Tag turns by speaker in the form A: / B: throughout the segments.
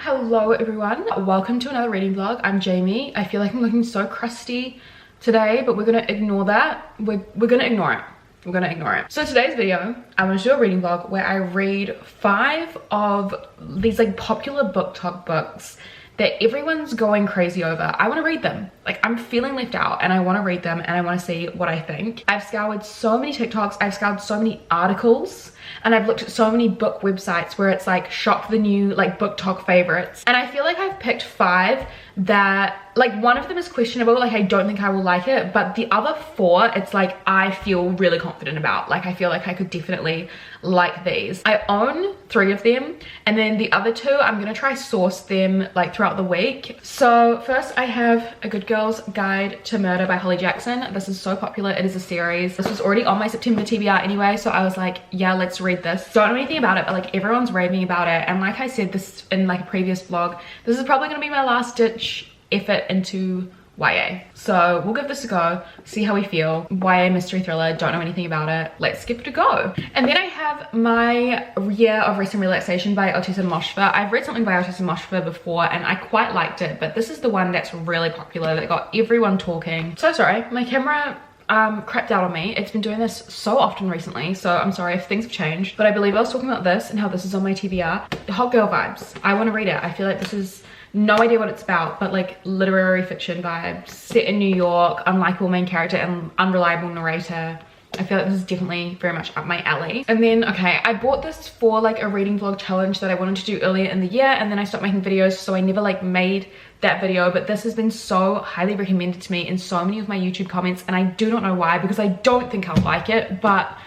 A: Hello everyone, welcome to another reading vlog. I'm Jamie. I feel like I'm looking so crusty today, but we're gonna ignore that. We're gonna ignore it. We're gonna ignore it. So today's video, I want to do a reading vlog where I read 5 of these like popular booktok books that everyone's going crazy over. I want to read them. Like, I'm feeling left out and I want to read them and I want to see what I think. I've scoured so many TikToks, I've scoured so many articles, and I've looked at so many book websites where it's like shop the new like booktok favorites, and I feel like I've picked 5 that, like, one of them is questionable, like I don't think I will like it, but the other 4 it's like I feel really confident about. Like, I feel like I could definitely like these. I own 3 of them, and then the other 2 I'm gonna try source them like throughout the week. So first I have A Good Girl's Guide to Murder by Holly Jackson. This is so popular. It is a series. This was already on my September TBR anyway, so I was like, yeah, let's read this. Don't know anything about it, but like everyone's raving about it, and like I said this in like a previous vlog, this is probably gonna be my last ditch effort into YA. So we'll give this a go, see how we feel. YA mystery thriller, don't know anything about it. Let's give it a go. And then I have my Year of Rest and Relaxation by Otessa Moshfegh. I've read something by Otessa Moshfegh before and I quite liked it, but this is the one that's really popular, that got everyone talking. So sorry, my camera crapped out on me. It's been doing this so often recently, so I'm sorry if things have changed, but I believe I was talking about this and how this is on my TBR. Hot girl vibes. I want to read it. I feel like this is, no idea what it's about, but like literary fiction vibes, set in New York, unlikable main character and unreliable narrator. I feel like this is definitely very much up my alley. And then, okay, I bought this for like a reading vlog challenge that I wanted to do earlier in the year, and then I stopped making videos, so I never like made that video, but this has been so highly recommended to me in so many of my YouTube comments, and I do not know why, because I don't think I'll like it, but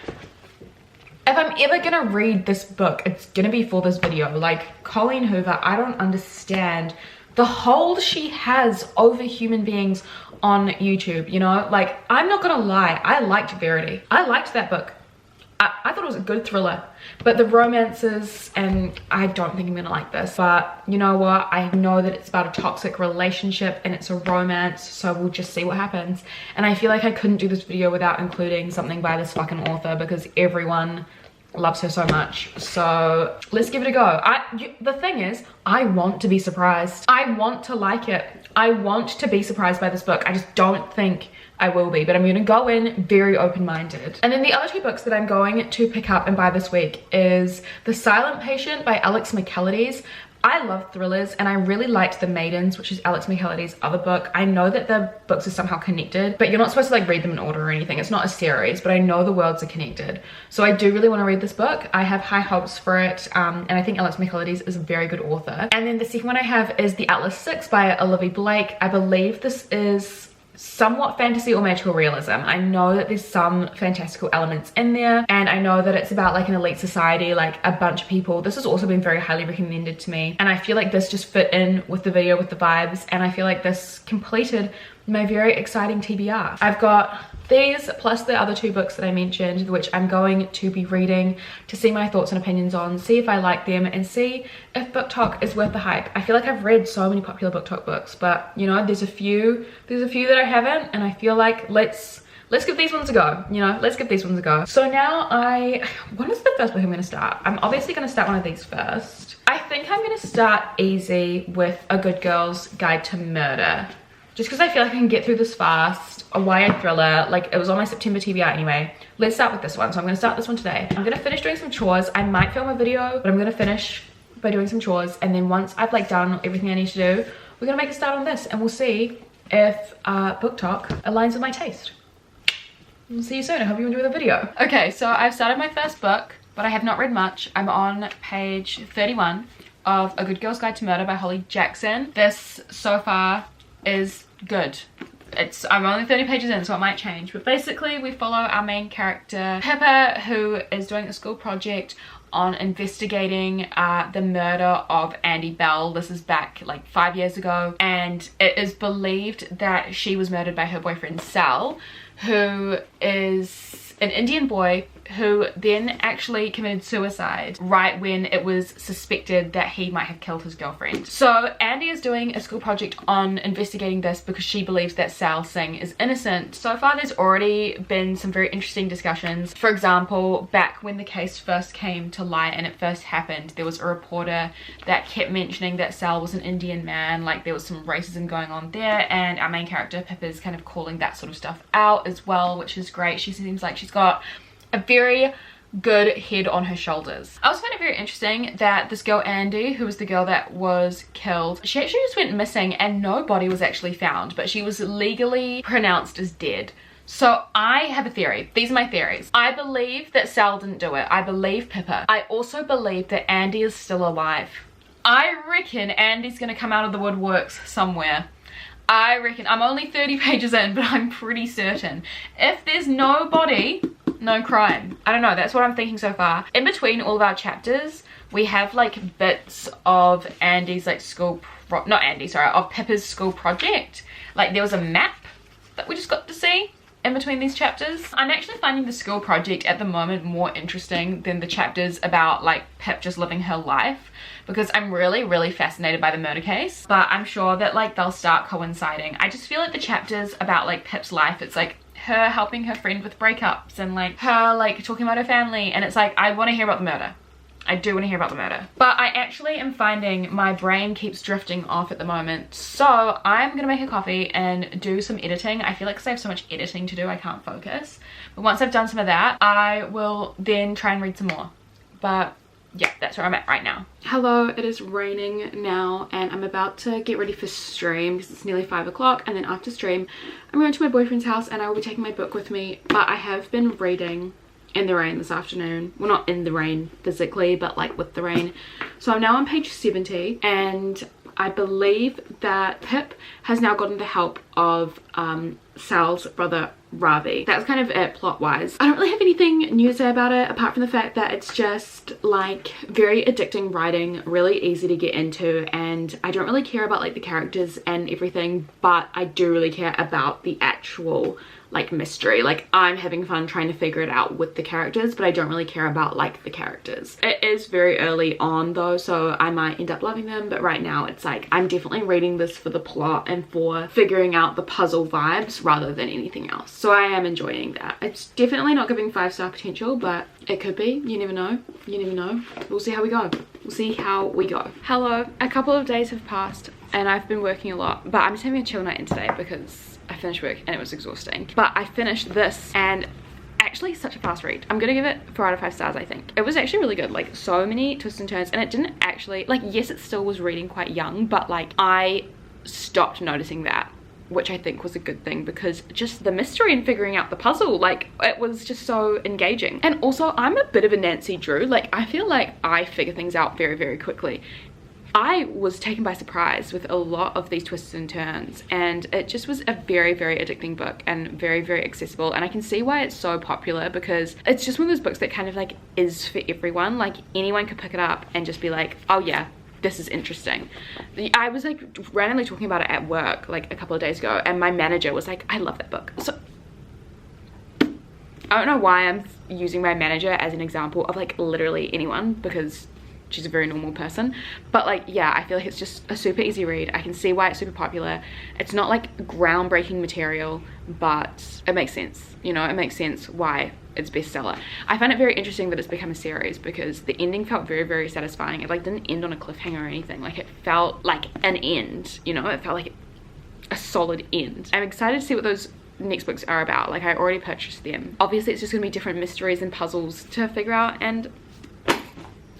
A: if I'm ever gonna read this book, it's gonna be for this video. Like, Colleen Hoover, I don't understand the hold she has over human beings on YouTube, you know? Like, I'm not gonna lie, I liked Verity. I liked that book. I thought it was a good thriller, but the romances, and I don't think I'm gonna like this, but you know what? I know that it's about a toxic relationship and it's a romance, so we'll just see what happens. And I feel like I couldn't do this video without including something by this fucking author, because everyone loves her so much. So let's give it a go. The thing is, I want to be surprised. I want to like it. I want to be surprised by this book. I just don't think I will be, but I'm gonna go in very open-minded. And then the other 2 books that I'm going to pick up and buy this week is The Silent Patient by Alex McCallides. I love thrillers, and I really liked The Maidens, which is Alex McCallides' other book. I know that the books are somehow connected, but you're not supposed to like read them in order or anything. It's not a series, but I know the worlds are connected. So I do really want to read this book. I have high hopes for it, and I think Alex McCallides is a very good author. And then the second one I have is The Atlas 6 by Olivia Blake. I believe this is somewhat fantasy or magical realism. I know that there's some fantastical elements in there, and I know that it's about like an elite society, like a bunch of people. This has also been very highly recommended to me, and I feel like this just fit in with the video, with the vibes, and I feel like this completed my very exciting TBR. I've got these plus the other 2 books that I mentioned, which I'm going to be reading to see my thoughts and opinions on, see if I like them, and see if booktok is worth the hype. I feel like I've read so many popular booktok books, but you know, there's a few that I haven't, and I feel like let's give these ones a go, you know, let's give these ones a go. So now what is the first book I'm gonna start? I'm obviously gonna start one of these first. I think I'm gonna start easy with A Good Girl's Guide to Murder, just because I feel like I can get through this fast. A YA thriller, like it was on my September TBR anyway. Let's start with this one. So I'm gonna start this one today. I'm gonna finish doing some chores. I might film a video, but I'm gonna finish by doing some chores, and then once I've like done everything I need to do, we're gonna make a start on this, and we'll see if booktok aligns with my taste. We'll see you soon. I hope you enjoy the video. Okay, so I've started my first book, but I have not read much. I'm on page 31 of A Good Girl's Guide to Murder by Holly Jackson. This so far is good. I'm only 30 pages in, so it might change, but basically we follow our main character Pippa, who is doing a school project on investigating the murder of Andy Bell. This is back like 5 years ago, and it is believed that she was murdered by her boyfriend Sal, who is an Indian boy who then actually committed suicide right when it was suspected that he might have killed his girlfriend. So Andy is doing a school project on investigating this because she believes that Sal Singh is innocent. So far there's already been some very interesting discussions. For example, back when the case first came to light and it first happened, there was a reporter that kept mentioning that Sal was an Indian man, like there was some racism going on there, and our main character Pip is kind of calling that sort of stuff out as well, which is great. She seems like she's got a very good head on her shoulders. I also find it very interesting that this girl Andy, who was the girl that was killed, she actually just went missing and no body was actually found, but she was legally pronounced as dead. So I have a theory. These are my theories. I believe that Sal didn't do it. I believe Pippa. I also believe that Andy is still alive. I reckon Andy's gonna come out of the woodworks somewhere. I reckon. I'm only 30 pages in, but I'm pretty certain. If there's no body, no crime. I don't know, that's what I'm thinking so far. In between all of our chapters, we have like bits of Andy's like school, of Pippa's school project. Like there was a map that we just got to see in between these chapters. I'm actually finding the school project at the moment more interesting than the chapters about like Pip just living her life, because I'm really fascinated by the murder case, but I'm sure that like they'll start coinciding. I just feel like the chapters about like Pip's life, it's like her helping her friend with breakups and like her like talking about her family, and it's like I want to hear about the murder. I do want to hear about the murder. But I actually am finding my brain keeps drifting off at the moment. So I'm gonna make a coffee and do some editing. I feel like because I have so much editing to do, I can't focus. But once I've done some of that, I will then try and read some more. But yeah, that's where I'm at right now. Hello, it is raining now and I'm about to get ready for stream because it's nearly 5 o'clock, and then after stream I'm going to my boyfriend's house and I will be taking my book with me. But I have been reading in the rain this afternoon. Well, not in the rain physically, but like with the rain. So I'm now on page 70 and I believe that Pip has now gotten the help of Sal's brother Ravi. That's kind of it plot wise. I don't really have anything new to say about it apart from the fact that it's just like very addicting writing, really easy to get into, and I don't really care about like the characters and everything, but I do really care about the actual like mystery. Like I'm having fun trying to figure it out with the characters, but I don't really care about like the characters. It is very early on though, so I might end up loving them, but right now it's like I'm definitely reading this for the plot and for figuring out the puzzle vibes rather than anything else. So I am enjoying that. It's definitely not giving 5-star potential, but it could be. You never know. You never know. We'll see how we go. We'll see how we go. Hello. A couple of days have passed and I've been working a lot, but I'm just having a chill night in today because I finished work and it was exhausting. But I finished this and actually such a fast read. I'm gonna give it 4 out of 5 stars. I think it was actually really good, like so many twists and turns, and it didn't actually, like, yes, it still was reading quite young, but like I stopped noticing that, which I think was a good thing, because just the mystery and figuring out the puzzle, like it was just so engaging. And also I'm a bit of a Nancy Drew, like I feel like I figure things out very quickly. I was taken by surprise with a lot of these twists and turns, and it just was a very addicting book and very accessible, and I can see why it's so popular, because it's just one of those books that kind of like is for everyone. Like anyone could pick it up and just be like, oh yeah, this is interesting. I was like randomly talking about it at work like a couple of days ago, and my manager was like, I love that book. So I don't know why I'm using my manager as an example of like literally anyone, because she's a very normal person, but like yeah, I feel like it's just a super easy read. I can see why it's super popular. It's not like groundbreaking material, but it makes sense, you know, it makes sense why it's bestseller. I find it very interesting that it's become a series, because the ending felt very satisfying. It like didn't end on a cliffhanger or anything. Like it felt like an end, you know, it felt like a solid end. I'm excited to see what those next books are about. Like I already purchased them. Obviously it's just gonna be different mysteries and puzzles to figure out, and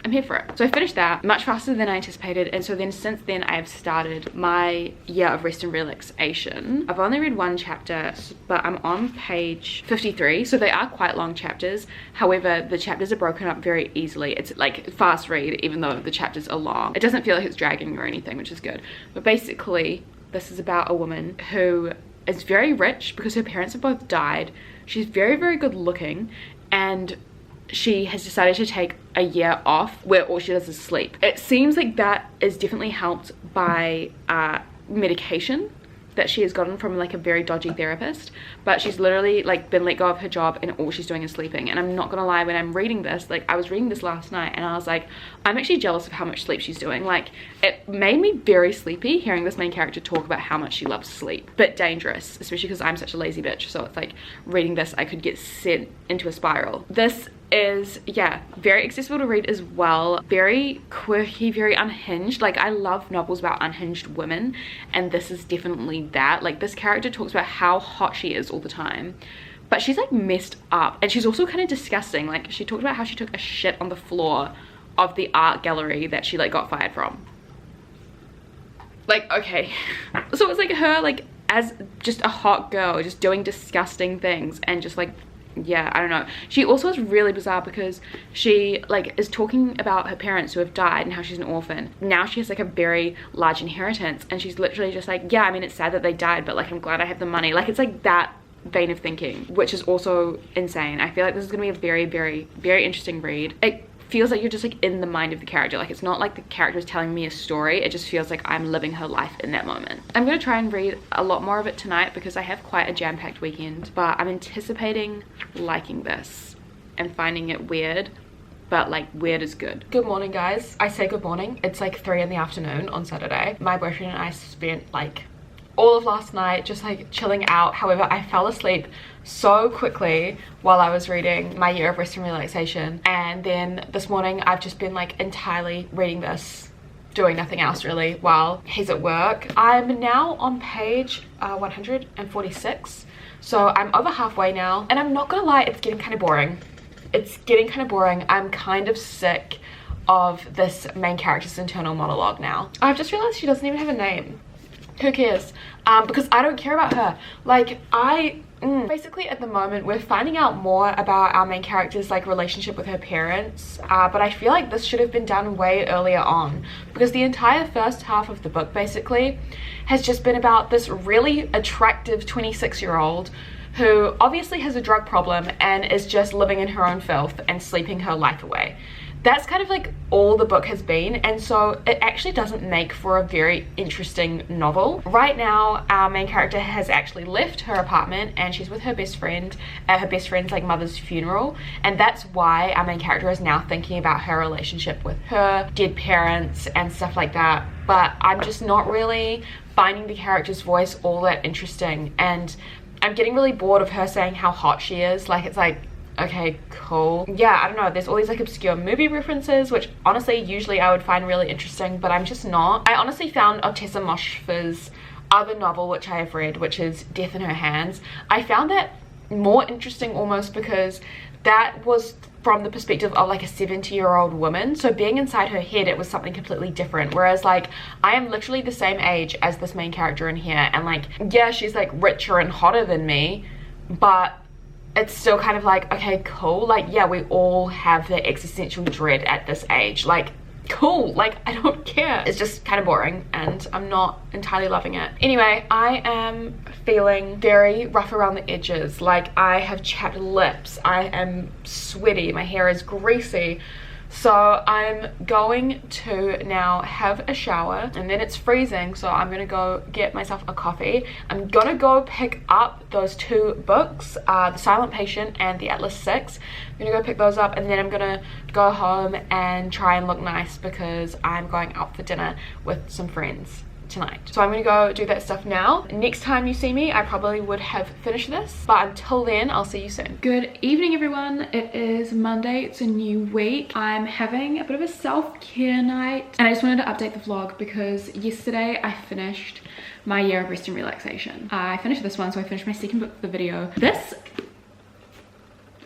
A: I'm here for it. So I finished that much faster than I anticipated, and so then since then I've started my year of rest and relaxation. I've only read 1 chapter, but I'm on page 53, so they are quite long chapters. However, the chapters are broken up very easily. It's like fast read even though the chapters are long. It doesn't feel like it's dragging or anything, which is good. But basically this is about a woman who is very rich because her parents have both died. She's very good looking, and she has decided to take a year off where all she does is sleep. It seems like that is definitely helped by medication, that she has gotten from like a very dodgy therapist, but she's literally like been let go of her job and all she's doing is sleeping. And I'm not gonna lie, when I'm reading this, like I was reading this last night and I was like, I'm actually jealous of how much sleep she's doing. Like it made me very sleepy hearing this main character talk about how much she loves sleep. But dangerous, especially because I'm such a lazy bitch. So it's like reading this, I could get sent into a spiral. This is, yeah, very accessible to read as well, very quirky, very unhinged. Like I love novels about unhinged women, and this is definitely that. Like this character talks about how hot she is all the time, but she's like messed up, and she's also kind of disgusting. Like she talked about how she took a shit on the floor of the art gallery that she like got fired from. Like, okay. So it's like her like as just a hot girl just doing disgusting things, and just like, yeah, I don't know. She also is really bizarre because she like is talking about her parents who have died and how she's an orphan. Now she has like a very large inheritance, and she's literally just like, yeah, I mean it's sad that they died, but like I'm glad I have the money. Like it's like that vein of thinking, which is also insane. I feel like this is gonna be a very, very, very interesting read. It feels like you're just like in the mind of the character. Like it's not like the character is telling me a story, it just feels like I'm living her life in that moment. I'm gonna try and read a lot more of it tonight because I have quite a jam-packed weekend, but I'm anticipating liking this and finding it weird, but like weird is good. Good morning guys. I say good morning, it's like 3 in the afternoon on Saturday. My boyfriend and I spent like all of last night just like chilling out. However, I fell asleep so quickly while I was reading My Year of Rest and Relaxation, and then this morning I've just been like entirely reading this, doing nothing else really while he's at work. I'm now on page 146, so I'm over halfway now, and I'm not gonna lie, it's getting kind of boring. It's getting kind of boring. I'm kind of sick of this main character's internal monologue now. I've just realized she doesn't even have a name. Who cares? Because I don't care about her. Like basically at the moment we're finding out more about our main character's like relationship with her parents, but I feel like this should have been done way earlier on, because the entire first half of the book basically has just been about this really attractive 26-year-old who obviously has a drug problem and is just living in her own filth and sleeping her life away. That's kind of like all the book has been, and so it actually doesn't make for a very interesting novel. Right now our main character has actually left her apartment and she's with her best friend at her best friend's like mother's funeral, and that's why our main character is now thinking about her relationship with her dead parents and stuff like that. But I'm just not really finding the character's voice all that interesting, and I'm getting really bored of her saying how hot she is. Like it's like, okay, cool. Yeah, I don't know, there's all these like obscure movie references, which honestly usually I would find really interesting, but I'm just not. I honestly found Ottessa Moshfe's other novel, which I have read, which is Death in Her Hands, I found that more interesting almost because that was from the perspective of like a 70-year-old woman, so being inside her head it was something completely different. Whereas like I am literally the same age as this main character in here, and like yeah, she's like richer and hotter than me, but it's still kind of like, okay, cool. Like, yeah, we all have the existential dread at this age. Like, cool. Like, I don't care. It's just kind of boring and I'm not entirely loving it. Anyway, I am feeling very rough around the edges. Like, I have chapped lips. I am sweaty. My hair is greasy. So I'm going to now have a shower, and then it's freezing, so I'm gonna go get myself a coffee. I'm gonna go pick up those 2 books, The Silent Patient and The Atlas 6. I'm gonna go pick those up, and then I'm gonna go home and try and look nice because I'm going out for dinner with some friends tonight. So I'm gonna go do that stuff now. Next time you see me I probably would have finished this, but until then I'll see you soon. Good evening everyone, it is Monday, it's a new week. I'm having a bit of a self-care night, and I just wanted to update the vlog because yesterday I finished My Year of Rest and Relaxation. I finished this one, so I finished my second book for the video.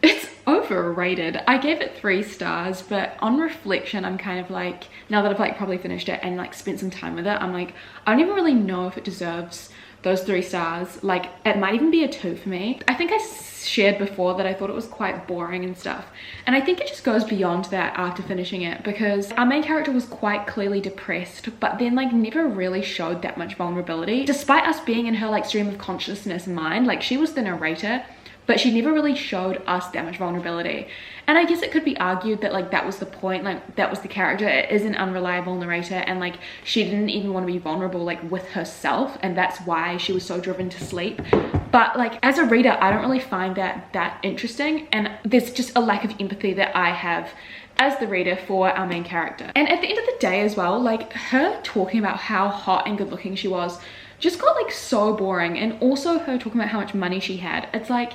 A: It's overrated. I gave it 3 stars, but on reflection I'm kind of like, now that I've like probably finished it and like spent some time with it, I'm like, I don't even really know if it deserves those 3 stars. Like it might even be a 2 for me. I think I shared before that I thought it was quite boring and stuff, and I think it just goes beyond that after finishing it, because our main character was quite clearly depressed, but then like never really showed that much vulnerability despite us being in her like stream of consciousness mind. Like she was the narrator,
B: but she never really showed us that much vulnerability. And I guess it could be argued that like that was the point, like that was the character. It is an unreliable narrator, and like she didn't even want to be vulnerable like with herself, and that's why she was so driven to sleep. But like as a reader, I don't really find that interesting, and there's just a lack of empathy that I have as the reader for our main character. And at the end of the day as well, like her talking about how hot and good looking she was just got like so boring, and also her talking about how much money she had. It's like,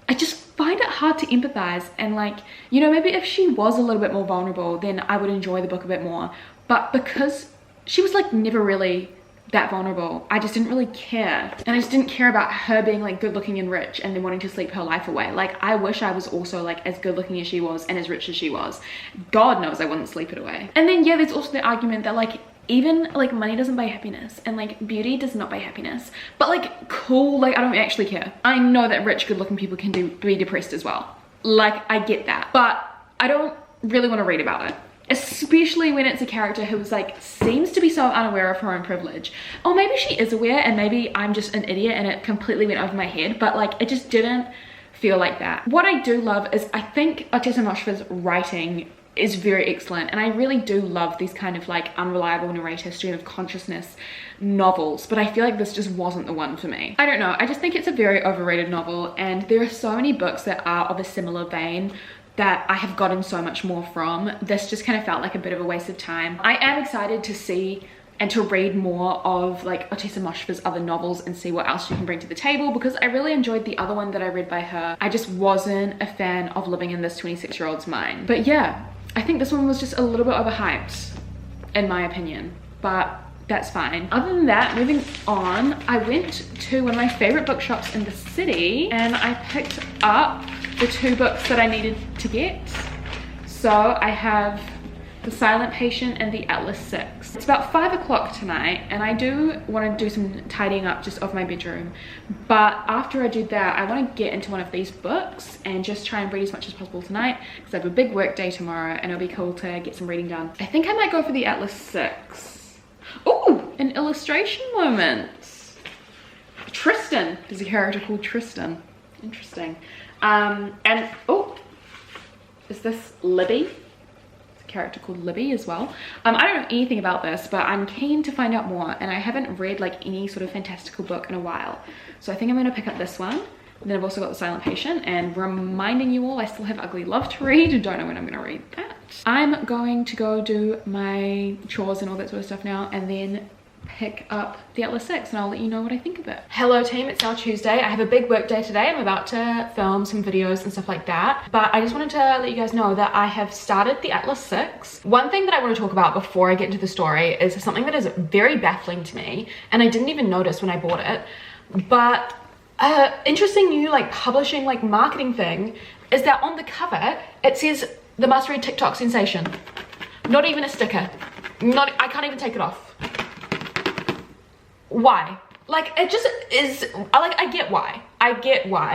B: I just find it hard to empathize, and like, you know, maybe if she was a little bit more vulnerable, then I would enjoy the book a bit more. But because she was like never really that vulnerable, I just didn't really care. And I just didn't care about her being like good looking and rich and then wanting to sleep her life away. Like I wish I was also like as good looking as she was and as rich as she was. God knows I wouldn't sleep it away. And then yeah, there's also the argument that like even like money doesn't buy happiness, and like beauty does not buy happiness. But like cool, like I don't actually care. I know that rich good looking people can be depressed as well. Like I get that, but I don't really want to read about it. Especially when it's a character who's like seems to be so unaware of her own privilege. Or maybe she is aware and maybe I'm just an idiot and it completely went over my head, but like it just didn't feel like that. What I do love is I think Ottessa Moshfe's writing is very excellent, and I really do love these kind of like unreliable narrator stream of consciousness novels, but I feel like this just wasn't the one for me. I don't know, I just think it's a very overrated novel, and there are so many books that are of a similar vein that I have gotten so much more from. This just kind of felt like a bit of a waste of time. I am excited to see and to read more of like Ottessa Moshfe's other novels and see what else she can bring to the table, because I really enjoyed the other one that I read by her. I just wasn't a fan of living in this 26-year-old's mind. But yeah, I think this one was just a little bit overhyped in my opinion, but that's fine. Other than that, moving on, I went to one of my favorite bookshops in the city and I picked up the 2 books that I needed to get. So I have The Silent Patient and The Atlas 6. It's about 5 o'clock tonight, and I do want to do some tidying up just of my bedroom, but after I do that I want to get into one of these books and just try and read as much as possible tonight, because I have a big work day tomorrow and it'll be cool to get some reading done. I think I might go for The Atlas 6. Oh, an illustration moment. Tristan, there's a character called Tristan. Interesting. And oh, is this Libby? It's a character called Libby as well. I don't know anything about this, but I'm keen to find out more, and I haven't read like any sort of fantastical book in a while, so I think I'm going to pick up this one. And then I've also got The Silent Patient, and reminding you all, I still have Ugly Love to read. Don't know when I'm going to read that. I'm going to go do my chores and all that sort of stuff now, and then pick up The Atlas 6, and I'll let you know what I think of it. Hello team, it's now Tuesday. I have a big work day today. I'm about to film some videos and stuff like that, but I just wanted to let you guys know that I have started The Atlas 6. One thing that I want to talk about before I get into the story is something that is very baffling to me, and I didn't even notice when I bought it, but interesting new like publishing like marketing thing is that on the cover it says the must-read TikTok sensation. Not even a sticker. I can't even take it off. Why? Like it just is, I get why.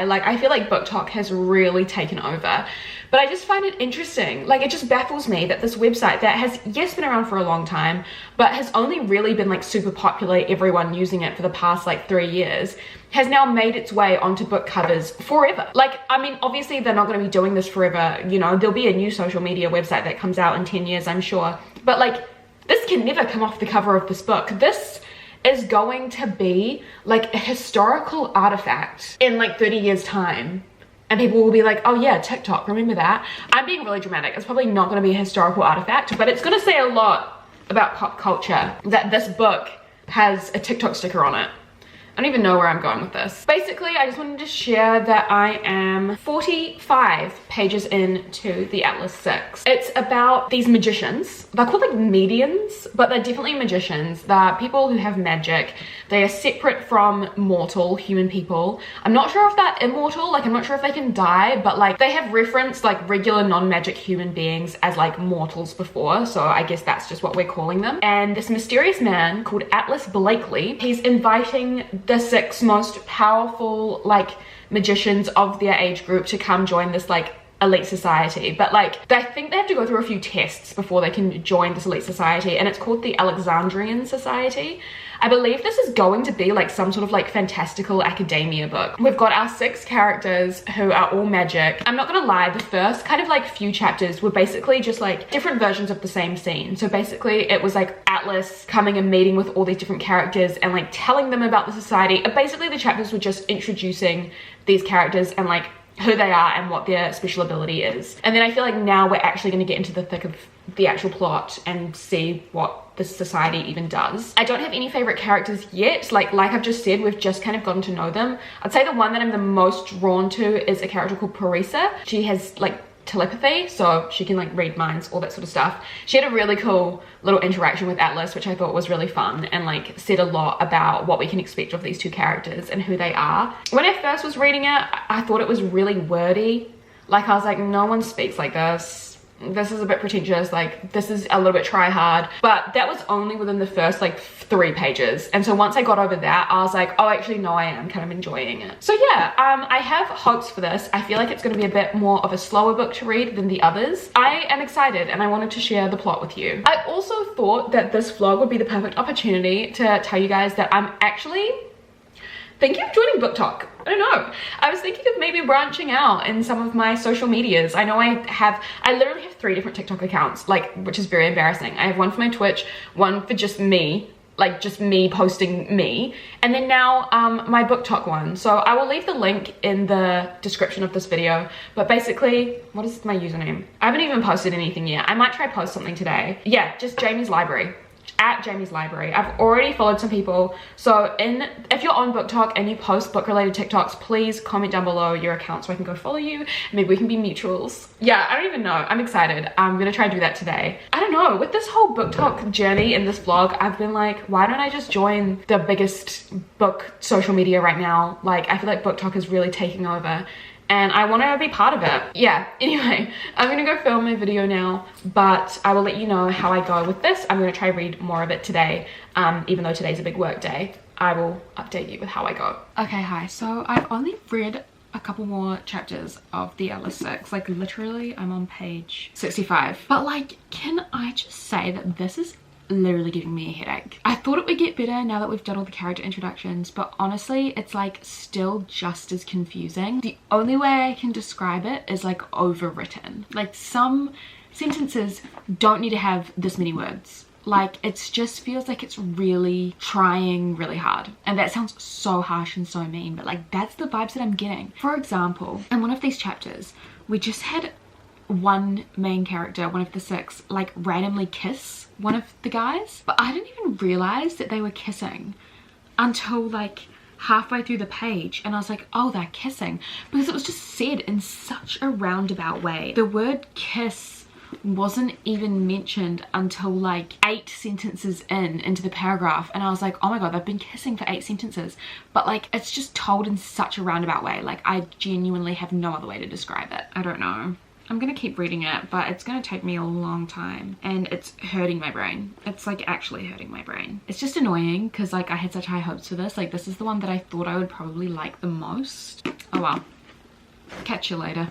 B: Like I feel like booktok has really taken over, but I just find it interesting. Like it just baffles me that this website that has yes been around for a long time, but has only really been like super popular, everyone using it for the past like 3 years, has now made its way onto book covers forever. Like, I mean, obviously they're not going to be doing this forever, you know, there'll be a new social media website that comes out in 10 years, I'm sure, but like this can never come off the cover of this book. This is going to be like a historical artifact in like 30 years time, and people will be like, oh yeah, TikTok, remember that? I'm being really dramatic. It's probably not going to be a historical artifact, but it's going to say a lot about pop culture that this book has a TikTok sticker on it. I don't even know where I'm going with this. Basically, I just wanted to share that I am 45 pages into The Atlas 6. It's about these magicians. They're called like mediums, but they're definitely magicians. They're people who have magic. They are separate from mortal human people. I'm not sure if they're immortal, like I'm not sure if they can die, but like they have referenced like regular non-magic human beings as like mortals before, so I guess that's just what we're calling them. And this mysterious man called Atlas Blakely, he's inviting the 6 most powerful like magicians of their age group to come join this like
A: elite society, but like I think they have to go through a few tests before they can join this elite society, and it's called the Alexandrian Society. I believe this is going to be like some sort of like fantastical academia book. We've got our 6 characters who are all magic. I'm not gonna lie, the first kind of like few chapters were basically just like different versions of the same scene. So basically it was like Atlas coming and meeting with all these different characters and like telling them about the society. Basically the chapters were just introducing these characters and like who they are and what their special ability is. And then I feel like now we're actually going to get into the thick of the actual plot and see what this society even does. I don't have any favorite characters yet. Like I've just said, we've just kind of gotten to know them. I'd say the one that I'm the most drawn to is a character called Parisa. She has like telepathy, so she can like read minds, all that sort of stuff. She had a really cool little interaction with Atlas, which I thought was really fun and like said a lot about what we can expect of these 2 characters and who they are. When I first was reading it, I thought it was really wordy. Like I was like, no one speaks like this. This is a bit pretentious, like this is a little bit try hard. But that was only within the first like 3 pages, and so once I got over that, I was like, oh actually no, I am kind of enjoying it. So yeah, I have hopes for this. I feel like it's going to be a bit more of a slower book to read than the others. I am excited and I wanted to share the plot with you. I also thought that this vlog would be the perfect opportunity to tell you guys that I'm actually thinking of joining booktok. I don't know. I was thinking of maybe branching out in some of my social medias. I know I literally have 3 different TikTok accounts, like, which is very embarrassing. I have one for my Twitch, one for just me, like just me posting me, and then now my booktok one. So I will leave the link in the description of this video. But basically, what is my username? I haven't even posted anything yet. I might try post something today. Yeah, just Jamie's Library. At Jamie's Library. I've already followed some people, so if you're on booktok and you post book related TikToks, please comment down below your account so I can go follow you. Maybe we can be mutuals. Yeah, I don't even know. I'm excited. I'm gonna try to do that today. I don't know, with this whole booktok journey in this vlog, I've been like, why don't I just join the biggest book social media right now? Like I feel like booktok is really taking over and I want to be part of it. Yeah, anyway, I'm gonna go film my video now, but I will let you know how I go with this. I'm gonna try read more of it today, even though today's a big work day. I will update you with how I go. Okay, hi, so I've only read a couple more chapters of the Atlas 6. Like literally I'm on page 65, but like, can I just say that this is literally giving me a headache. I thought it would get better now that we've done all the character introductions, but honestly it's like still just as confusing. The only way I can describe it is like overwritten. Like some sentences don't need to have this many words. Like it just feels like it's really trying really hard, and that sounds so harsh and so mean, but like that's the vibes that I'm getting. For example, in one of these chapters we just had one main character, one of the 6, like randomly kiss one of the guys, but I didn't even realize that they were kissing until like halfway through the page, and I was like, oh, they're kissing, because it was just said in such a roundabout way. The word kiss wasn't even mentioned until like 8 sentences into the paragraph, and I was like, oh my god, they've been kissing for 8 sentences, but like it's just told in such a roundabout way. Like I genuinely have no other way to describe it. I don't know. I'm gonna keep reading it, but it's gonna take me a long time and it's hurting my brain. It's like actually hurting my brain. It's just annoying because like I had such high hopes for this. Like this is the one that I thought I would probably like the most. Oh well, catch you later.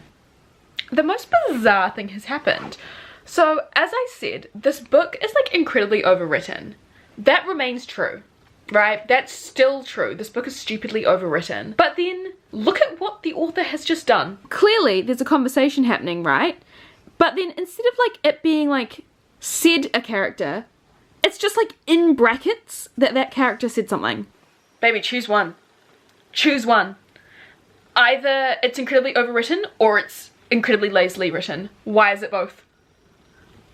A: The most bizarre thing has happened. So as I said, this book is like incredibly overwritten. That remains true. Right, that's still true. This book is stupidly overwritten. But then look at what the author has just done. Clearly there's a conversation happening, right? But then instead of like it being like said a character, it's just like in brackets that character said something. Baby, choose one. Choose one. Either it's incredibly overwritten or it's incredibly lazily written. Why is it both?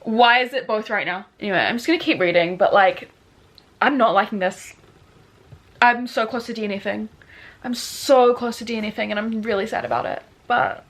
A: Why is it both right now? Anyway, I'm just gonna keep reading, but like I'm not liking this. I'm so close to DNFing. I'm so close to DNFing and I'm really sad about it. But,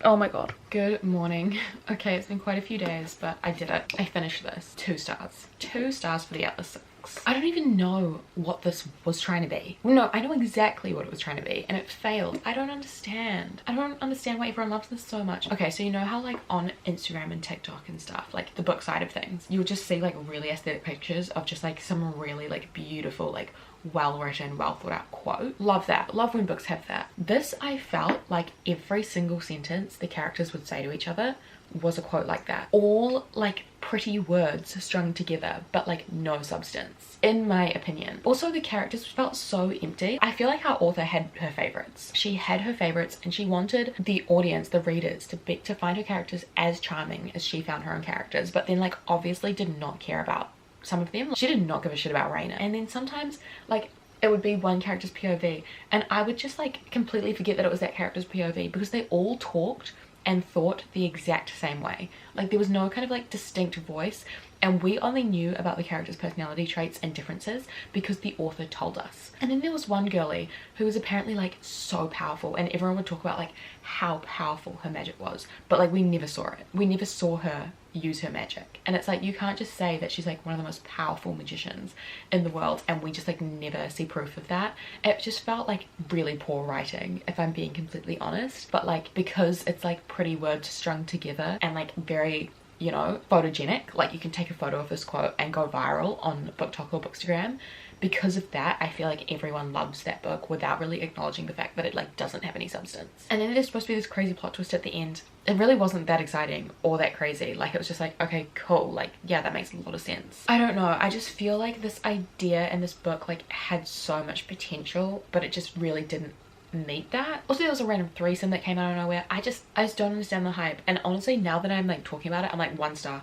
A: oh my god. Good morning. Okay, it's been quite a few days, but I did it. I finished this. 2 stars. 2 stars for the Atlas books. I don't even know what this was trying to be. No, I know exactly what it was trying to be, and it failed. I don't understand. I don't understand why everyone loves this so much. Okay, so you know how like on Instagram and TikTok and stuff, like the book side of things, you'll just see like really aesthetic pictures of just like some really like beautiful, like well written, well thought out quote. Love that. Love when books have that. This, I felt like every single sentence the characters would say to each other was a quote like that. All like pretty words strung together, but like no substance, in my opinion. Also, the characters felt so empty. I feel like our author had her favorites. She had her favorites, and she wanted the audience, the readers, to find her characters as charming as she found her own characters, but then like obviously did not care about some of them. She did not give a shit about Raina. And then sometimes like it would be one character's POV, and I would just like completely forget that it was that character's POV because they all talked and thought the exact same way. Like there was no kind of like distinct voice, and we only knew about the character's personality traits and differences because the author told us. And then there was one girlie who was apparently like so powerful, and everyone would talk about like how powerful her magic was, but like we never saw it. We never saw her use her magic, and it's like you can't just say that she's like one of the most powerful magicians in the world and we just like never see proof of that. It just felt like really poor writing, if I'm being completely honest. But like because it's like pretty words strung together and like very, you know, photogenic, like you can take a photo of this quote and go viral on BookTok or Bookstagram. Because of that, I feel like everyone loves that book without really acknowledging the fact that it like doesn't have any substance. And then there's supposed to be this crazy plot twist at the end. It really wasn't that exciting or that crazy. Like it was just like, okay, cool, like yeah, that makes a lot of sense. I don't know, I just feel like this idea in this book like had so much potential, but it just really didn't meet that. Also, there was a random threesome that came out of nowhere. I just don't understand the hype. And honestly, now that I'm like talking about it, I'm like 1 star,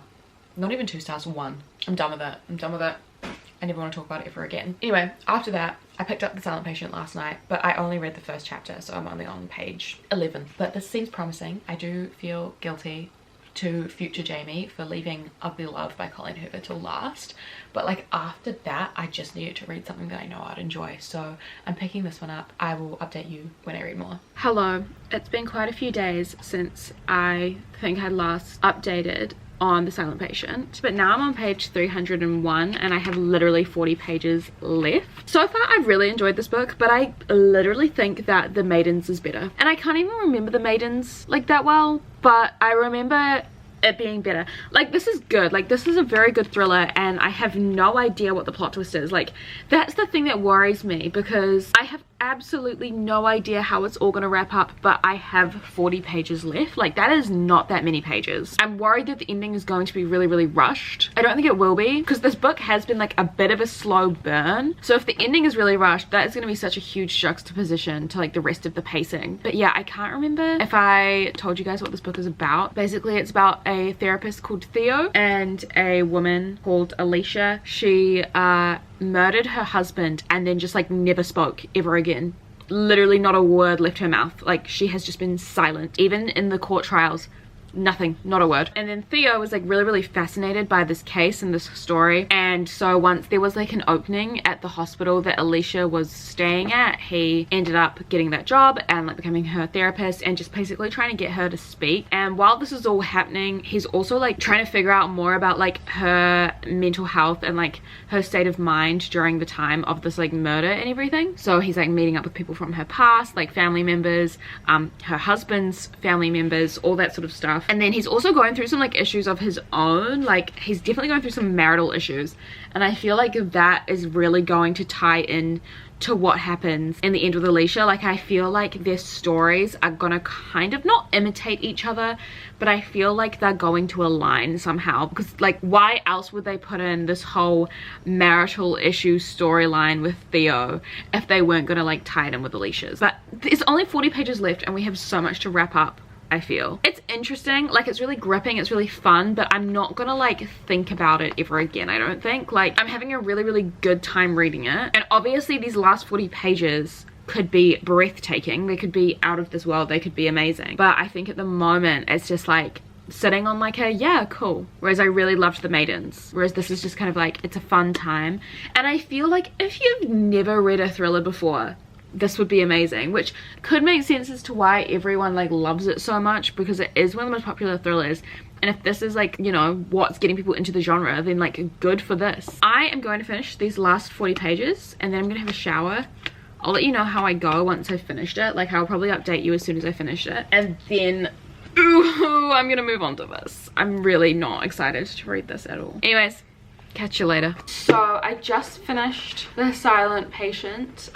A: not even 2 stars, 1. I'm done with it. I'm done with it. I never want to talk about it ever again. Anyway, after that, I picked up The Silent Patient last night, but I only read the first chapter, so I'm only on page 11. But this seems promising. I do feel guilty to future Jamie for leaving Ugly Love by Colleen Hoover till last, but like after that I just needed to read something that I know I'd enjoy, so I'm picking this one up. I will update you when I read more. Hello, it's been quite a few days since I think I last updated on The Silent Patient, but now I'm on page 301 and I have literally 40 pages left. So far I've really enjoyed this book, but I literally think that The Maidens is better, and I can't even remember The Maidens like that well, but I remember it being better. Like this is good, like this is a very good thriller, and I have no idea what the plot twist is. Like that's the thing that worries me, because I have absolutely no idea how it's all gonna wrap up, but I have 40 pages left. Like that is not that many pages. I'm worried that the ending is going to be really rushed. I don't think it will be, because this book has been like a bit of a slow burn, so if the ending is really rushed, that is going to be such a huge juxtaposition to like the rest of the pacing. But yeah, I can't remember if I told you guys what this book is about. Basically it's about a therapist called Theo and a woman called Alicia. She murdered her husband and then just like never spoke ever again. Literally not a word left her mouth. Like she has just been silent, even in the court trials. Nothing, not a word. And then Theo was like really fascinated by this case and this story, and so once there was like an opening at the hospital that Alicia was staying at, he ended up getting that job and like becoming her therapist and just basically trying to get her to speak. And while this is all happening, he's also like trying to figure out more about like her mental health and like her state of mind during the time of this like murder and everything. So he's like meeting up with people from her past, like family members, her husband's family members, all that sort of stuff. And then he's also going through some like issues of his own. Like he's definitely going through some marital issues, and I feel like that is really going to tie in to what happens in the end with Alicia. Like I feel like their stories are gonna kind of not imitate each other, but I feel like they're going to align somehow, because like why else would they put in this whole marital issue storyline with Theo if they weren't gonna like tie it in with Alicia's? But there's only 40 pages left and we have so much to wrap up. I feel it's interesting, like it's really gripping, it's really fun, but I'm not gonna like think about it ever again. I don't think. Like I'm having a really good time reading it, and obviously these last 40 pages could be breathtaking, they could be out of this world, they could be amazing, but I think at the moment it's just like sitting on like a yeah cool, whereas I really loved The Maidens, whereas this is just kind of like it's a fun time. And I feel like if you've never read a thriller before, this would be amazing, which could make sense as to why everyone like loves it so much, because it is one of the most popular thrillers.
B: And if this is like, you know, what's getting people into the genre, then like good for this. I am going to finish these last 40 pages and then I'm gonna have a shower. I'll let you know how I go once I've finished it. Like I'll probably update you as soon as I finish it. And then, ooh, I'm gonna move on to this. I'm really not excited to read this at all. Anyways, catch you later. So I just finished The Silent Patient.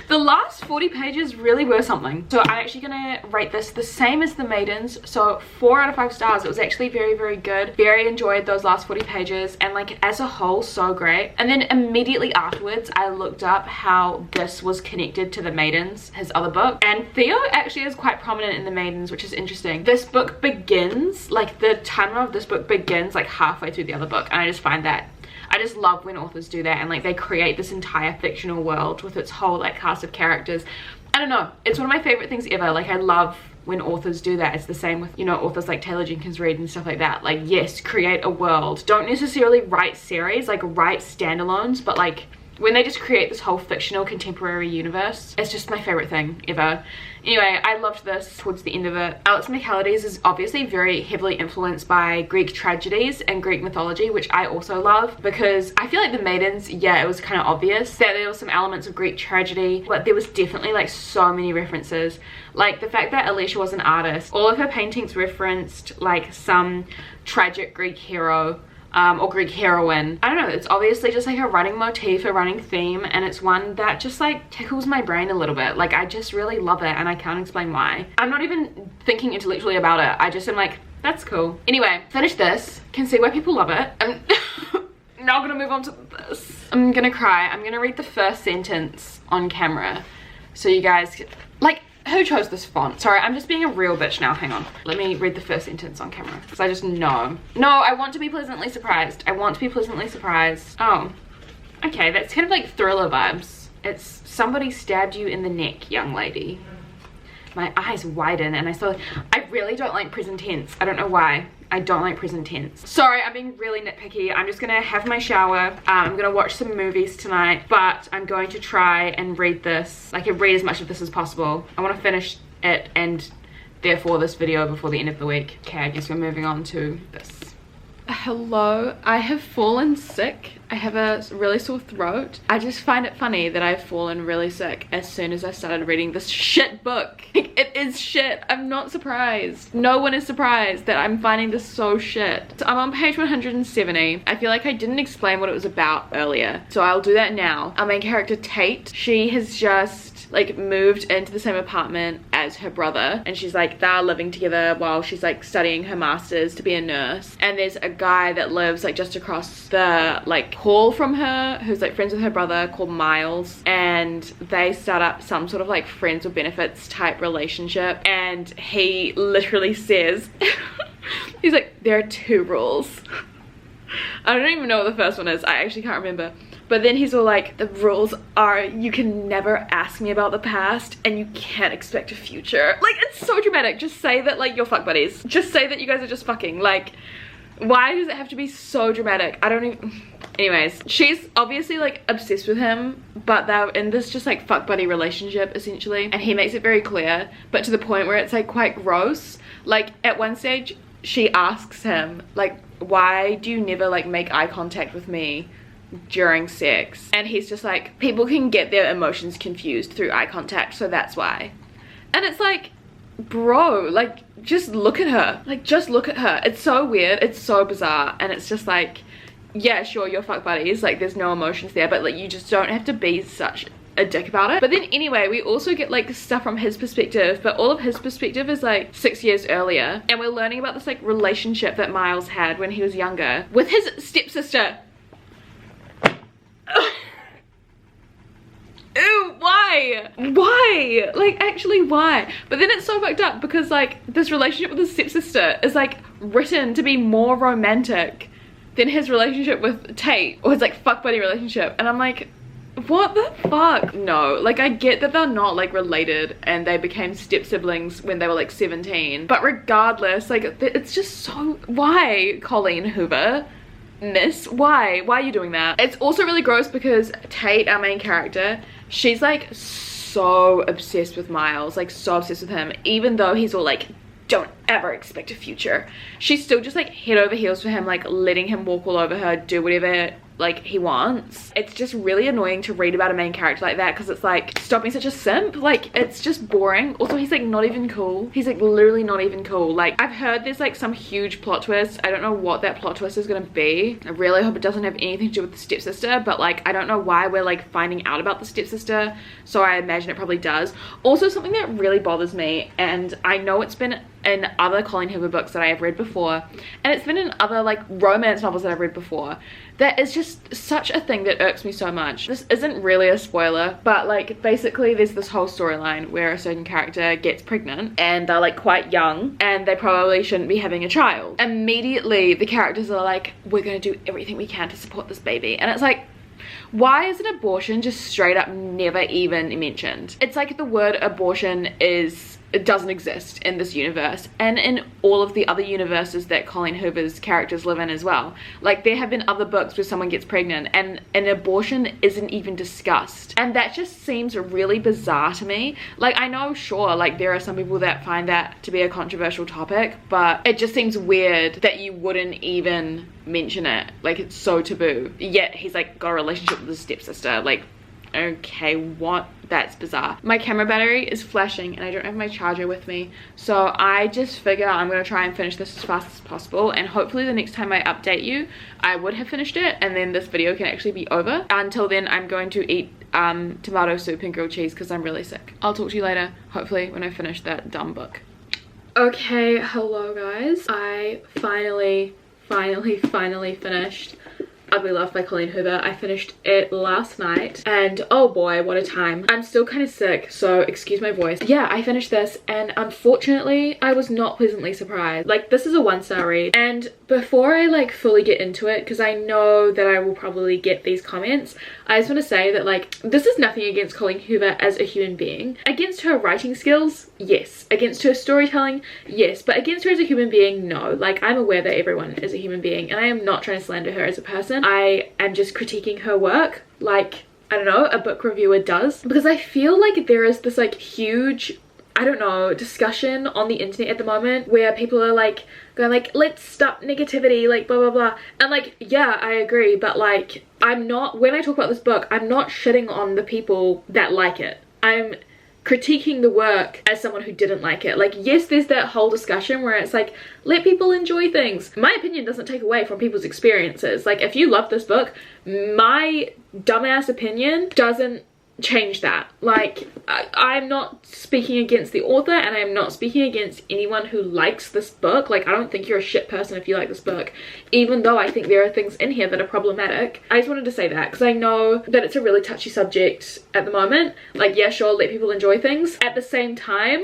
B: The last 40 pages really were something. So I'm actually gonna rate this the same as The Maidens. So 4 out of 5 stars. It was actually very, very good. Very enjoyed those last 40 pages. And like as a whole, so great. And then immediately afterwards, I looked up how this was connected to The Maidens, his other book. And Theo actually is quite prominent in The Maidens, which is interesting. This book begins, like the timeline of this book begins like halfway through the other book. And I just find that I just love when authors do that and like they create this entire fictional world with its whole like cast of characters. I don't know, it's one of my favorite things ever. Like I love when authors do that. It's the same with, you know, authors like Taylor Jenkins Reid and stuff like that. Like yes, create a world. Don't necessarily write series, like write standalones, but like when they just create this whole fictional contemporary universe, it's just my favorite thing ever. Anyway, I loved this towards the end of it. Alex Michaelides is obviously very heavily influenced by Greek tragedies and Greek mythology, which I also love, because I feel like The Maidens, yeah, it was kind of obvious that there were some elements of Greek tragedy, but there was definitely like so many references. Like the fact that Alicia was an artist, all of her paintings referenced like some tragic Greek hero or Greek heroine. I don't know, it's obviously just like a running motif, a running theme, and it's one that just like tickles my brain a little bit. Like I just really love it and I can't explain why. I'm not even thinking intellectually about it. I just am like, that's cool. Anyway, finished this. Can see why people love it. I'm now gonna move on to this. I'm gonna cry. I'm gonna read the first sentence on camera so you guys like, who chose this font? Sorry, I'm just being a real bitch now. Hang on. Let me read the first sentence on camera because I just know. No, I want to be pleasantly surprised. I want to be pleasantly surprised. Oh, okay. That's kind of like thriller vibes. It's somebody stabbed you in the neck, young lady. My eyes widen and I really don't like present tense. I don't know why. I don't like present tense. Sorry, I'm being really nitpicky. I'm just gonna have my shower. I'm gonna watch some movies tonight, but I'm going to try and read this. I can read as much of this as possible. I want to finish it and therefore this video before the end of the week. Okay, I guess we're moving on to this. Hello, I have fallen sick. I have a really sore throat. I just find it funny that I've fallen really sick as soon as I started reading this shit book. It is shit. I'm not surprised. No one is surprised that I'm finding this so shit. So I'm on page 170. I feel like I didn't explain what it was about earlier, so I'll do that now. Our main character, Tate, she has just like moved into the same apartment as her brother, and she's like, they're living together while she's like studying her masters to be a nurse. And there's a guy that lives like just across the like hall from her who's like friends with her brother called Miles, and they start up some sort of like friends with benefits type relationship. And he literally says he's like, there are 2 rules. I don't even know what the first one is. I actually can't remember. But then he's all like, the rules are you can never ask me about the past and you can't expect a future. Like, it's so dramatic. Just say that like you're fuck buddies. Just say that you guys are just fucking. Like, why does it have to be so dramatic? I don't even... Anyways, she's obviously like obsessed with him, but they're in this just like fuck buddy relationship essentially, and he makes it very clear, but to the point where it's like quite gross. Like at one stage she asks him like, why do you never like make eye contact with me during sex? And he's just like, people can get their emotions confused through eye contact, so that's why. And it's like, bro, like just look at her. Like just look at her. It's so weird, it's so bizarre, and it's just like, yeah, sure, you're fuck buddies, like there's no emotions there, but like you just don't have to be such a dick about it. But then anyway, we also get like stuff from his perspective, but all of his perspective is like 6 years earlier, and we're learning about this like relationship that Miles had when he was younger with his stepsister. Ew, why? Why? Like, actually, why? But then it's so fucked up because like this relationship with his stepsister is like written to be more romantic than his relationship with Tate, or his like fuck buddy relationship. And I'm like, what the fuck? No, like I get that they're not like related and they became step siblings when they were like 17, but regardless, like it's just so, why, Colleen Hoover? Miss, why are you doing that? It's also really gross because Tate, our main character, she's like so obsessed with Miles, like so obsessed with him, even though he's all like don't ever expect a future. She's still just like head over heels for him, like letting him walk all over her, do whatever like he wants. It's just really annoying to read about a main character like that, because it's like, stop being such a simp. Like, it's just boring. Also, he's like not even cool. He's like literally not even cool. Like, I've heard there's like some huge plot twist. I don't know what that plot twist is gonna be. I really hope it doesn't have anything to do with the stepsister, but like I don't know why we're like finding out about the stepsister, so I imagine it probably does. Also, something that really bothers me, and I know it's been in other Colleen Hoover books that I have read before, and it's been in other like romance novels that I've read before, that is just such a thing that irks me so much. This isn't really a spoiler, but like basically there's this whole storyline where a certain character gets pregnant and they're like quite young and they probably shouldn't be having a child. Immediately the characters are like, we're gonna do everything we can to support this baby, and it's like, why is an abortion just straight up never even mentioned? It's like the word abortion it doesn't exist in this universe, and in all of the other universes that Colleen Hoover's characters live in as well. Like, there have been other books where someone gets pregnant and an abortion isn't even discussed, and that just seems really bizarre to me. Like, I know, sure, like there are some people that find that to be a controversial topic, but it just seems weird that you wouldn't even mention it. Like, it's so taboo, yet he's like got a relationship with his stepsister. Like, okay, what? That's bizarre. My camera battery is flashing and I don't have my charger with me, so I just figure I'm gonna try and finish this as fast as possible, and hopefully the next time I update you I would have finished it and then this video can actually be over. Until then, I'm going to eat tomato soup and grilled cheese because I'm really sick. I'll talk to you later, hopefully when I finish that dumb book. Okay, hello guys. I finally finished Ugly Love by Colleen Hoover. I finished it last night and oh boy, what a time. I'm still kind of sick, so excuse my voice. Yeah, I finished this and unfortunately I was not pleasantly surprised. Like, this is a 1-star read, and before I like fully get into it, because I know that I will probably get these comments, I just want to say that like, this is nothing against Colleen Hoover as a human being. Against her writing skills, yes. Against her storytelling, yes. But against her as a human being, no. Like, I'm aware that everyone is a human being and I am not trying to slander her as a person. I am just critiquing her work like, I don't know, a book reviewer does, because I feel like there is this like huge, I don't know, discussion on the internet at the moment where people are like going like, let's stop negativity, like blah blah blah, and like, yeah, I agree, but like, I'm not, when I talk about this book, I'm not shitting on the people that like it. I'm critiquing the work as someone who didn't like it. Like, yes, there's that whole discussion where it's like, let people enjoy things. My opinion doesn't take away from people's experiences. Like, if you love this book, my dumbass opinion doesn't change that. Like, I'm not speaking against the author and I'm not speaking against anyone who likes this book. Like, I don't think you're a shit person if you like this book, even though I think there are things in here that are problematic. I just wanted to say that because I know that it's a really touchy subject at the moment. Like, yeah, sure, let people enjoy things. At the same time,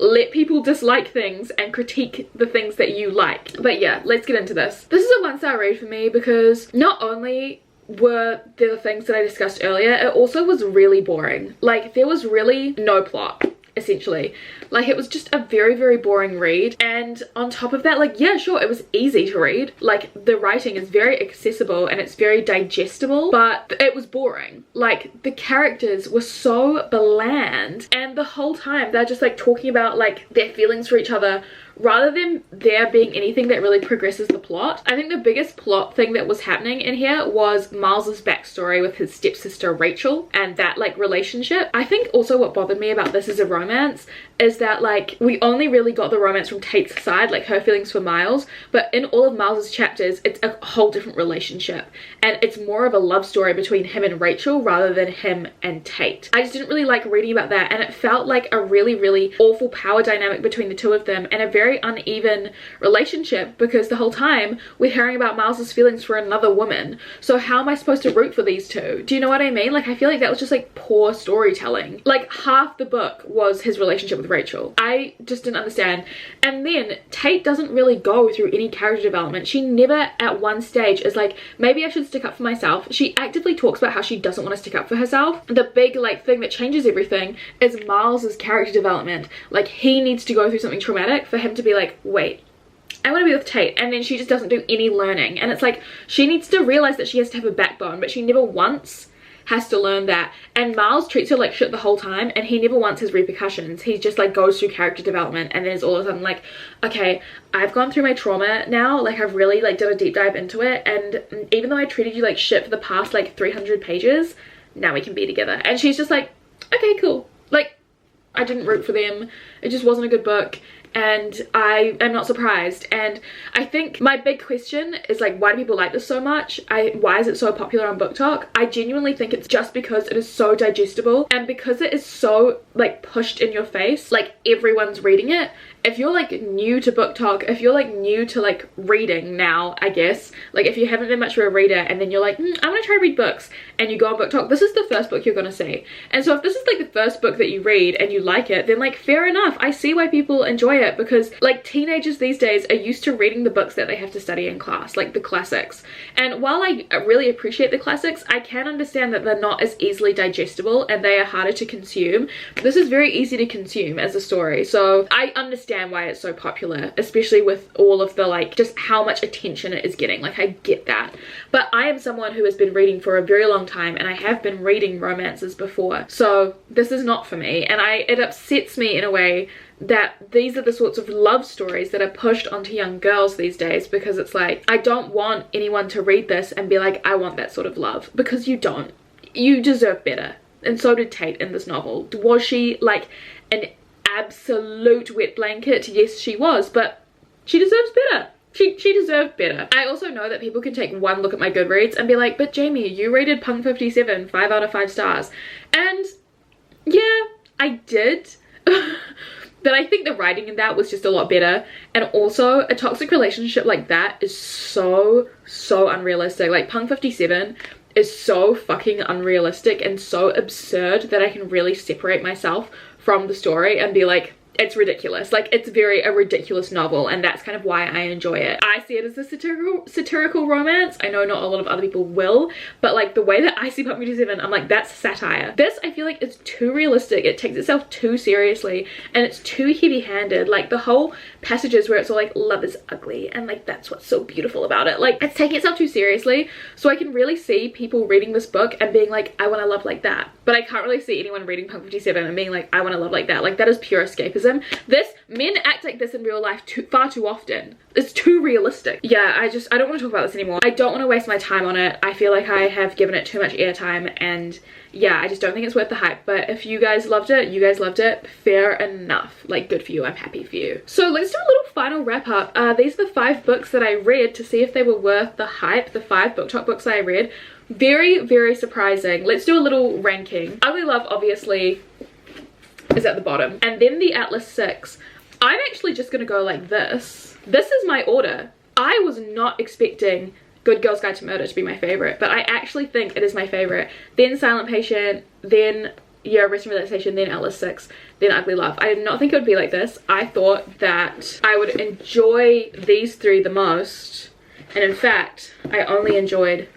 B: let people dislike things and critique the things that you like. But yeah, let's get into this. This is a 1-star read for me because not only were the things that I discussed earlier, it also was really boring. Like, there was really no plot, essentially. Like, it was just a very boring read, and on top of that, like, yeah, sure, it was easy to read. Like, the writing is very accessible and it's very digestible, but it was boring. Like, the characters were so bland, and the whole time they're just like talking about like their feelings for each other rather than there being anything that really progresses the plot. I think the biggest plot thing that was happening in here was Miles's backstory with his stepsister Rachel and that like relationship. I think also what bothered me about this as a romance is that like, we only really got the romance from Tate's side, like her feelings for Miles, but in all of Miles's chapters it's a whole different relationship and it's more of a love story between him and Rachel rather than him and Tate. I just didn't really like reading about that, and it felt like a really awful power dynamic between the two of them and a very uneven relationship, because the whole time we're hearing about Miles's feelings for another woman. So how am I supposed to root for these two? Do you know what I mean? Like, I feel like that was just like poor storytelling. Like, half the book was his relationship with Rachel. I just didn't understand. And then Tate doesn't really go through any character development. She never at one stage is like, maybe I should stick up for myself. She actively talks about how she doesn't want to stick up for herself. The big like thing that changes everything is Miles's character development. Like, he needs to go through something traumatic for him to be like, wait, I want to be with Tate, and then she just doesn't do any learning. And it's like, she needs to realize that she has to have a backbone, but she never once has to learn that, and Miles treats her like shit the whole time, and he never once has repercussions. He just like goes through character development, and then is all of a sudden like, okay, I've gone through my trauma now, like I've really like done a deep dive into it, and even though I treated you like shit for the past like 300 pages, now we can be together. And she's just like, okay, cool. Like, I didn't root for them, it just wasn't a good book, and I am not surprised. And I think my big question is like, why do people like this so much? Why is it so popular on BookTok? I genuinely think it's just because it is so digestible, and because it is so like pushed in your face, like everyone's reading it. If you're like new to BookTok, if you're like new to like reading now, I guess, like if you haven't been much of a reader and then you're like, I want to try to read books, and you go on BookTok, this is the first book you're gonna see. And so if this is like the first book that you read and you like it, then like fair enough. I see why people enjoy it, because like teenagers these days are used to reading the books that they have to study in class, like the classics. And while I really appreciate the classics, I can understand that they're not as easily digestible and they are harder to consume. This is very easy to consume as a story, so I understand why it's so popular, especially with all of the like just how much attention it is getting. Like, I get that, but I am someone who has been reading for a very long time, and I have been reading romances before, so this is not for me. And it upsets me in a way that these are the sorts of love stories that are pushed onto young girls these days, because it's like, I don't want anyone to read this and be like, I want that sort of love, because you don't. You deserve better. And so did Tate in this novel. Was she like an absolute wet blanket? Yes, she was, but she deserves better. She deserved better. I also know that people can take one look at my Goodreads and be like, but Jamie, you rated Punk 57 5 out of 5 stars. And yeah, I did. But I think the writing in that was just a lot better. And also, a toxic relationship like that is so unrealistic. Like, Punk 57 is so fucking unrealistic and so absurd that I can really separate myself from the story and be like, it's ridiculous. Like, it's a ridiculous novel, and that's kind of why I enjoy it. I see it as a satirical romance. I know not a lot of other people will, but like the way that I see Punk 57, I'm like, that's satire. This, I feel like, is too realistic. It takes itself too seriously, and it's too heavy-handed. Like, the whole passages where it's all like, love is ugly, and like that's what's so beautiful about it. Like, it's taking itself too seriously, so I can really see people reading this book and being like, I want to love like that. But I can't really see anyone reading Punk 57 and being like, I want to love like that. Like, that is pure escapism. Men act like this in real life far too often. It's too realistic. Yeah, I don't want to talk about this anymore. I don't want to waste my time on it. I feel like I have given it too much airtime, and yeah, I just don't think it's worth the hype. But if you guys loved it, fair enough. Like, good for you. I'm happy for you. So let's do a little final wrap up. These are the 5 books that I read to see if they were worth the hype. The 5 BookTok books I read. Very surprising. Let's do a little ranking. Ugly Love, obviously, is at the bottom, and then the Atlas 6. I'm actually just gonna go like this. This is my order. I was not expecting Good Girl's Guide to Murder to be my favorite, but I actually think it is my favorite. Then Silent Patient, then Rest and Relaxation, then Atlas 6, then Ugly Love. I did not think it would be like this. I thought that I would enjoy these 3 the most, and in fact I only enjoyed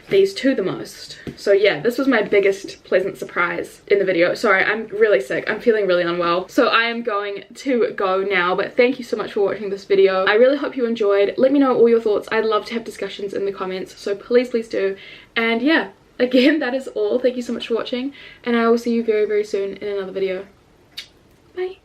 B: these 2 the most. So yeah, this was my biggest pleasant surprise in the video. Sorry, I'm really sick. I'm feeling really unwell. So I am going to go now, but thank you so much for watching this video. I really hope you enjoyed. Let me know all your thoughts. I'd love to have discussions in the comments, so please do. And yeah, again, that is all. Thank you so much for watching, and I will see you very soon in another video. Bye.